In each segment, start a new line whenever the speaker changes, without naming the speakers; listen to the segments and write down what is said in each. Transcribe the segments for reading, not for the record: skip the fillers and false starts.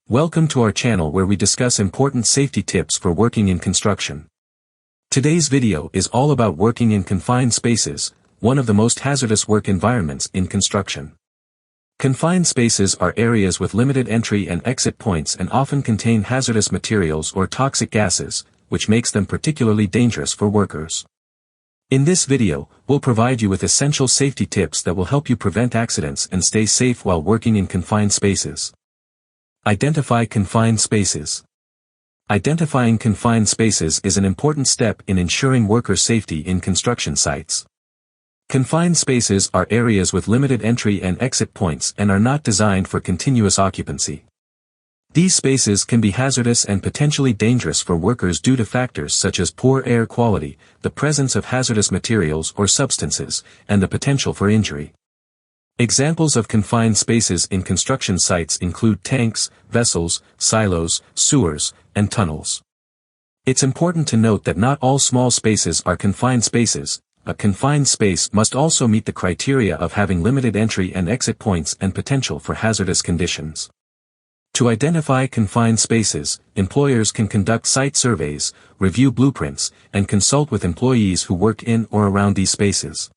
Welcome to our channel where we discuss important safety tips for working in construction. Today's video is all about working in confined spaces, one of the most hazardous work environments in construction. Confined spaces are areas with limited entry and exit points and often contain hazardous materials or toxic gases, which makes them particularly dangerous for workers. In this video, we'll provide you with essential safety tips that will help you prevent accidents and stay safe while working in confined spaces. Identify confined spaces. Identifying confined spaces is an important step in ensuring worker safety in construction sites. Confined spaces are areas with limited entry and exit points and are not designed for continuous occupancy. These spaces can be hazardous and potentially dangerous for workers due to factors such as poor air quality, the presence of hazardous materials or substances, and the potential for injury. Examples of confined spaces in construction sites include tanks, vessels, silos, sewers, and tunnels. It's important to note that not all small spaces are confined spaces. A confined space must also meet the criteria of having limited entry and exit points and potential for hazardous conditions. To identify confined spaces, employers can conduct site surveys, review blueprints, and consult with employees who work in or around these spaces.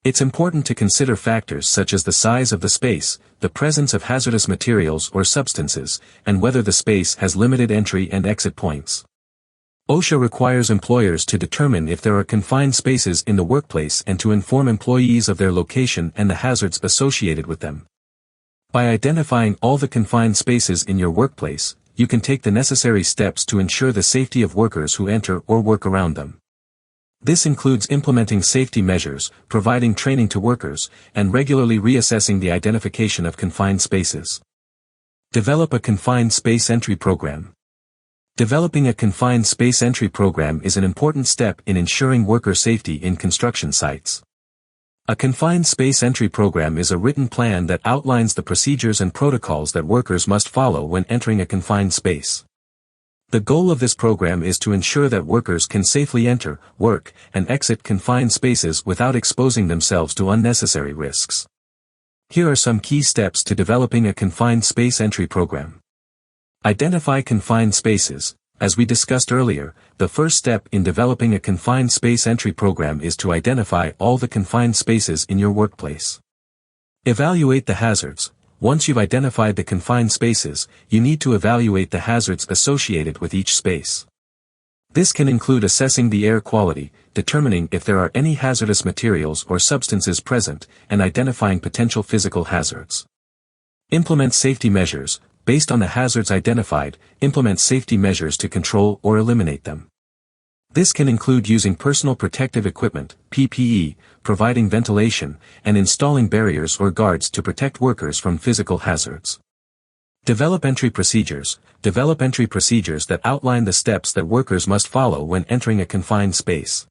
It's important to consider factors such as the size of the space, the presence of hazardous materials or substances, and whether the space has limited entry and exit points. OSHA requires employers to determine if there are confined spaces in the workplace and to inform employees of their location and the hazards associated with them. By identifying all the confined spaces in your workplace, you can take the necessary steps to ensure the safety of workers who enter or work around them. This includes implementing safety measures, providing training to workers, and regularly reassessing the identification of confined spaces. Develop a confined space entry program. Developing a confined space entry program is an important step in ensuring worker safety in construction sites. A confined space entry program is a written plan that outlines the procedures and protocols that workers must follow when entering a confined space. The goal of this program is to ensure that workers can safely enter, work, and exit confined spaces without exposing themselves to unnecessary risks. Here are some key steps to developing a confined space entry program. Identify confined spaces. As we discussed earlier, the first step in developing a confined space entry program is to identify all the confined spaces in your workplace. Evaluate the hazards. Once you've identified the confined spaces, you need to evaluate the hazards associated with each space. This can include assessing the air quality, determining if there are any hazardous materials or substances present, and identifying potential physical hazards. Implement safety measures. Based on the hazards identified, implement safety measures to control or eliminate them. This can include using personal protective equipment, PPE, providing ventilation, and installing barriers or guards to protect workers from physical hazards. Develop entry procedures. Develop entry procedures that outline the steps that workers must follow when entering a confined space.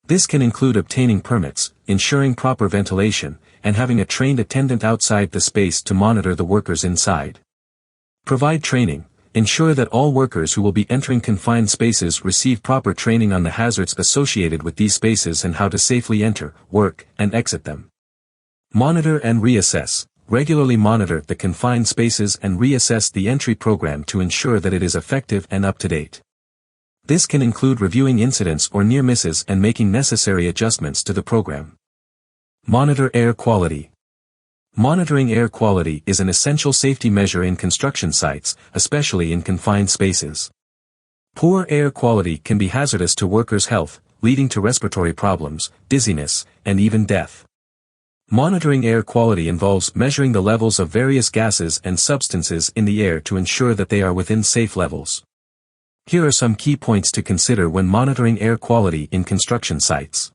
This can include obtaining permits, ensuring proper ventilation, and having a trained attendant outside the space to monitor the workers inside. Provide training. Ensure that all workers who will be entering confined spaces receive proper training on the hazards associated with these spaces and how to safely enter, work, and exit them. Monitor and reassess. Regularly monitor the confined spaces and reassess the entry program to ensure that it is effective and up to date. This can include reviewing incidents or near misses and making necessary adjustments to the program. Monitor air quality. Monitoring air quality is an essential safety measure in construction sites, especially in confined spaces. Poor air quality can be hazardous to workers' health, leading to respiratory problems, dizziness, and even death. Monitoring air quality involves measuring the levels of various gases and substances in the air to ensure that they are within safe levels. Here are some key points to consider when monitoring air quality in construction sites.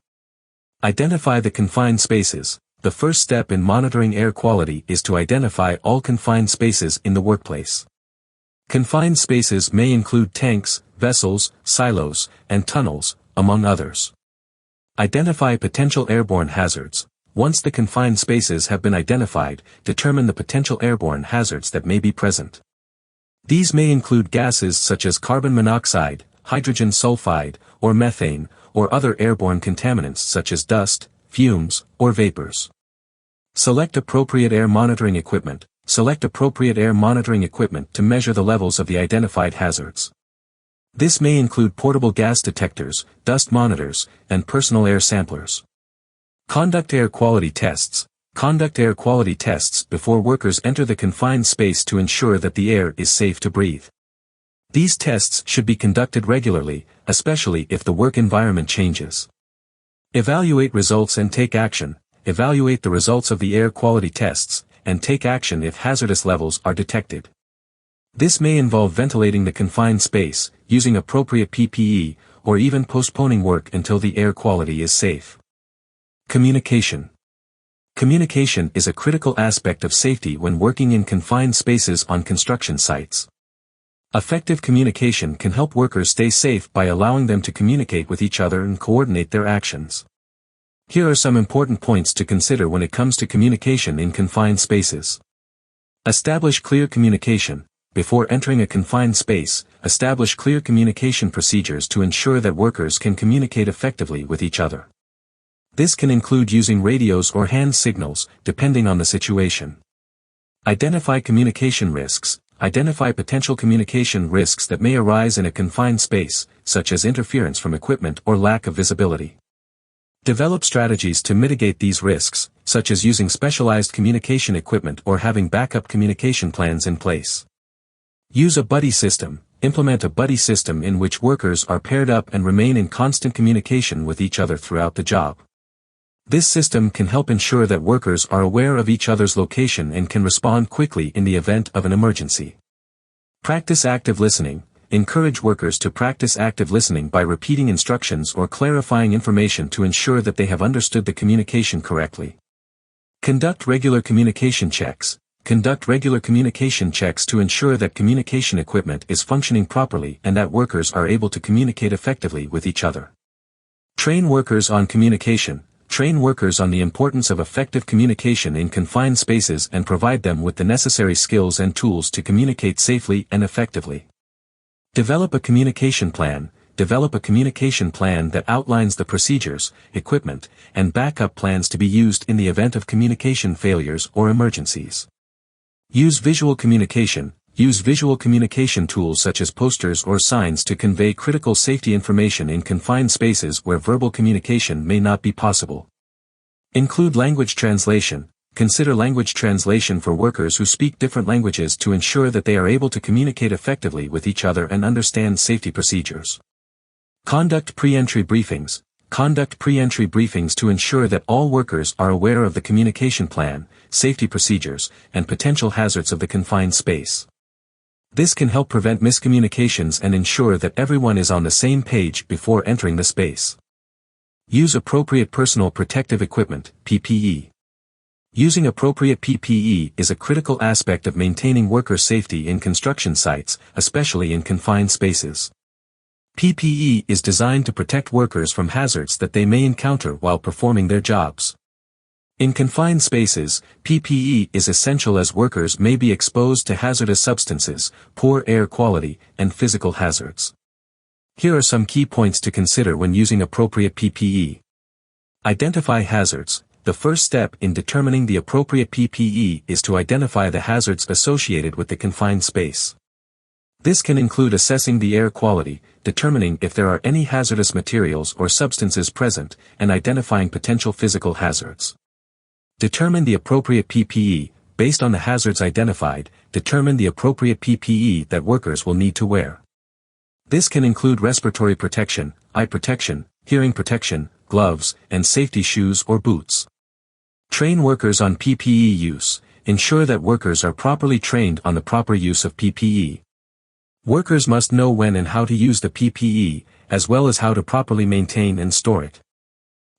Identify the confined spaces. The first step in monitoring air quality is to identify all confined spaces in the workplace. Confined spaces may include tanks, vessels, silos, and tunnels, among others. Identify potential airborne hazards. Once the confined spaces have been identified, determine the potential airborne hazards that may be present. These may include gases such as carbon monoxide, hydrogen sulfide, or methane, or other airborne contaminants such as dust, fumes, or vapors. Select appropriate air monitoring equipment. Select appropriate air monitoring equipment to measure the levels of the identified hazards. This may include portable gas detectors, dust monitors, and personal air samplers. Conduct air quality tests. Conduct air quality tests before workers enter the confined space to ensure that the air is safe to breathe. These tests should be conducted regularly, especially if the work environment changes. Evaluate results and take action. Evaluate the results of the air quality tests, and take action if hazardous levels are detected. This may involve ventilating the confined space, using appropriate PPE, or even postponing work until the air quality is safe. Communication. Communication is a critical aspect of safety when working in confined spaces on construction sites. Effective communication can help workers stay safe by allowing them to communicate with each other and coordinate their actions. Here are some important points to consider when it comes to communication in confined spaces. Establish clear communication. Before entering a confined space, establish clear communication procedures to ensure that workers can communicate effectively with each other. This can include using radios or hand signals, depending on the situation. Identify communication risks. Identify potential communication risks that may arise in a confined space, such as interference from equipment or lack of visibility. Develop strategies to mitigate these risks, such as using specialized communication equipment or having backup communication plans in place. Use a buddy system. Implement a buddy system in which workers are paired up and remain in constant communication with each other throughout the job. This system can help ensure that workers are aware of each other's location and can respond quickly in the event of an emergency. Practice active listening. Encourage workers to practice active listening by repeating instructions or clarifying information to ensure that they have understood the communication correctly. Conduct regular communication checks. Conduct regular communication checks to ensure that communication equipment is functioning properly and that workers are able to communicate effectively with each other. Train workers on communication. Train workers on the importance of effective communication in confined spaces and provide them with the necessary skills and tools to communicate safely and effectively. Develop a communication plan. Develop a communication plan that outlines the procedures, equipment, and backup plans to be used in the event of communication failures or emergencies. Use visual communication. Use visual communication tools such as posters or signs to convey critical safety information in confined spaces where verbal communication may not be possible. Include language translation. Consider language translation for workers who speak different languages to ensure that they are able to communicate effectively with each other and understand safety procedures. Conduct pre-entry briefings. Conduct pre-entry briefings to ensure that all workers are aware of the communication plan, safety procedures, and potential hazards of the confined space. This can help prevent miscommunications and ensure that everyone is on the same page before entering the space. Use appropriate personal protective equipment, PPE. Using appropriate PPE is a critical aspect of maintaining worker safety in construction sites, especially in confined spaces. PPE is designed to protect workers from hazards that they may encounter while performing their jobs. In confined spaces, PPE is essential as workers may be exposed to hazardous substances, poor air quality, and physical hazards. Here are some key points to consider when using appropriate PPE. Identify hazards. The first step in determining the appropriate PPE is to identify the hazards associated with the confined space. This can include assessing the air quality, determining if there are any hazardous materials or substances present, and identifying potential physical hazards. Determine the appropriate PPE. Based on the hazards identified, determine the appropriate PPE that workers will need to wear. This can include respiratory protection, eye protection, hearing protection, gloves, and safety shoes or boots. Train workers on PPE use. Ensure that workers are properly trained on the proper use of PPE. Workers must know when and how to use the PPE, as well as how to properly maintain and store it.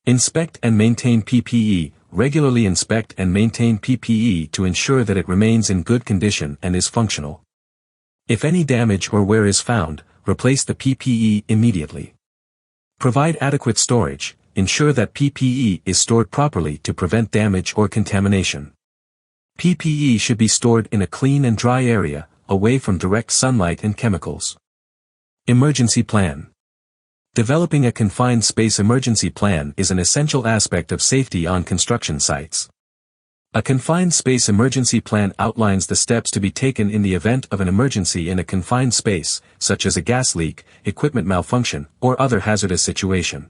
Inspect and maintain PPE. Regularly inspect and maintain PPE to ensure that it remains in good condition and is functional. If any damage or wear is found, replace the PPE immediately. Provide adequate storage. Ensure that PPE is stored properly to prevent damage or contamination. PPE should be stored in a clean and dry area, away from direct sunlight and chemicals. Emergency plan. Developing a confined space emergency plan is an essential aspect of safety on construction sites. A confined space emergency plan outlines the steps to be taken in the event of an emergency in a confined space, such as a gas leak, equipment malfunction, or other hazardous situation.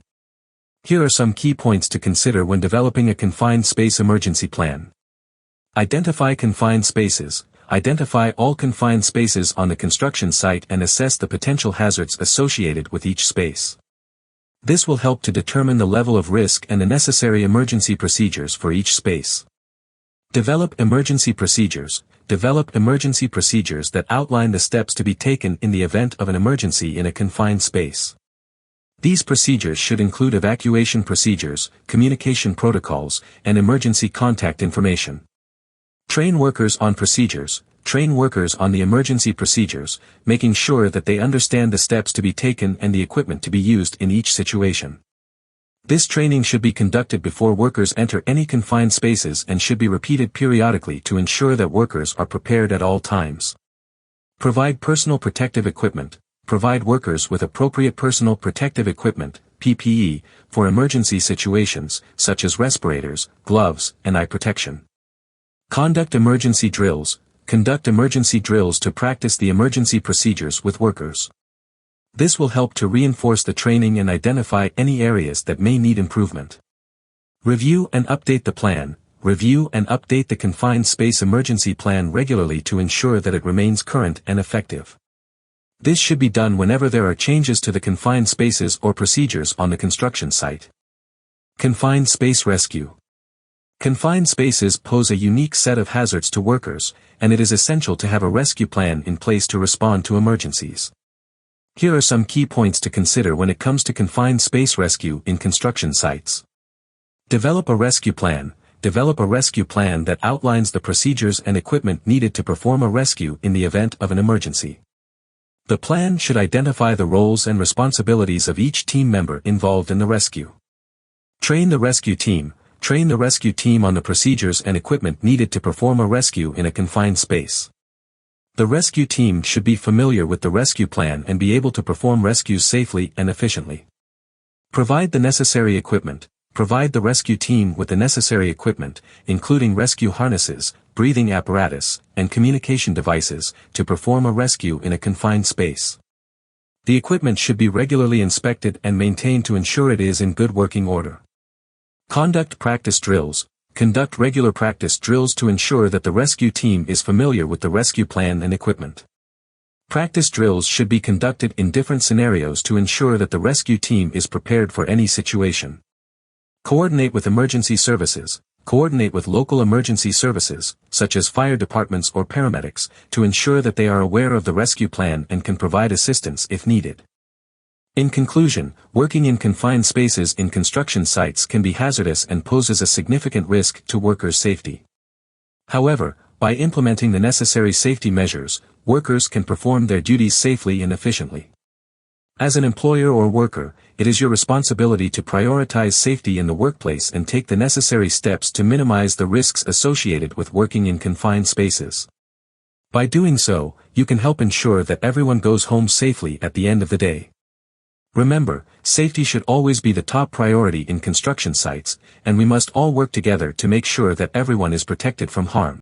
Here are some key points to consider when developing a confined space emergency plan. Identify confined spaces. Identify all confined spaces on the construction site and assess the potential hazards associated with each space. This will help to determine the level of risk and the necessary emergency procedures for each space. Develop emergency procedures. Develop emergency procedures that outline the steps to be taken in the event of an emergency in a confined space. These procedures should include evacuation procedures, communication protocols, and emergency contact information. Train workers on procedures. Train workers on the emergency procedures, making sure that they understand the steps to be taken and the equipment to be used in each situation. This training should be conducted before workers enter any confined spaces and should be repeated periodically to ensure that workers are prepared at all times. Provide personal protective equipment. Provide workers with appropriate personal protective equipment, PPE, for emergency situations, such as respirators, gloves, and eye protection. Conduct emergency drills. Conduct emergency drills to practice the emergency procedures with workers. This will help to reinforce the training and identify any areas that may need improvement. Review and update the plan. Review and update the confined space emergency plan regularly to ensure that it remains current and effective. This should be done whenever there are changes to the confined spaces or procedures on the construction site. Confined space rescue. Confined spaces pose a unique set of hazards to workers, and it is essential to have a rescue plan in place to respond to emergencies. Here are some key points to consider when it comes to confined space rescue in construction sites. Develop a rescue plan. Develop a rescue plan that outlines the procedures and equipment needed to perform a rescue in the event of an emergency. The plan should identify the roles and responsibilities of each team member involved in the rescue. Train the rescue team. Train the rescue team on the procedures and equipment needed to perform a rescue in a confined space. The rescue team should be familiar with the rescue plan and be able to perform rescues safely and efficiently. Provide the necessary equipment. Provide the rescue team with the necessary equipment, including rescue harnesses, breathing apparatus, and communication devices, to perform a rescue in a confined space. The equipment should be regularly inspected and maintained to ensure it is in good working order. Conduct practice drills. Conduct regular practice drills to ensure that the rescue team is familiar with the rescue plan and equipment. Practice drills should be conducted in different scenarios to ensure that the rescue team is prepared for any situation. Coordinate with emergency services. Coordinate with local emergency services, such as fire departments or paramedics, to ensure that they are aware of the rescue plan and can provide assistance if needed. In conclusion, working in confined spaces in construction sites can be hazardous and poses a significant risk to workers' safety. However, by implementing the necessary safety measures, workers can perform their duties safely and efficiently. As an employer or worker, it is your responsibility to prioritize safety in the workplace and take the necessary steps to minimize the risks associated with working in confined spaces. By doing so, you can help ensure that everyone goes home safely at the end of the day. Remember, safety should always be the top priority in construction sites, and we must all work together to make sure that everyone is protected from harm.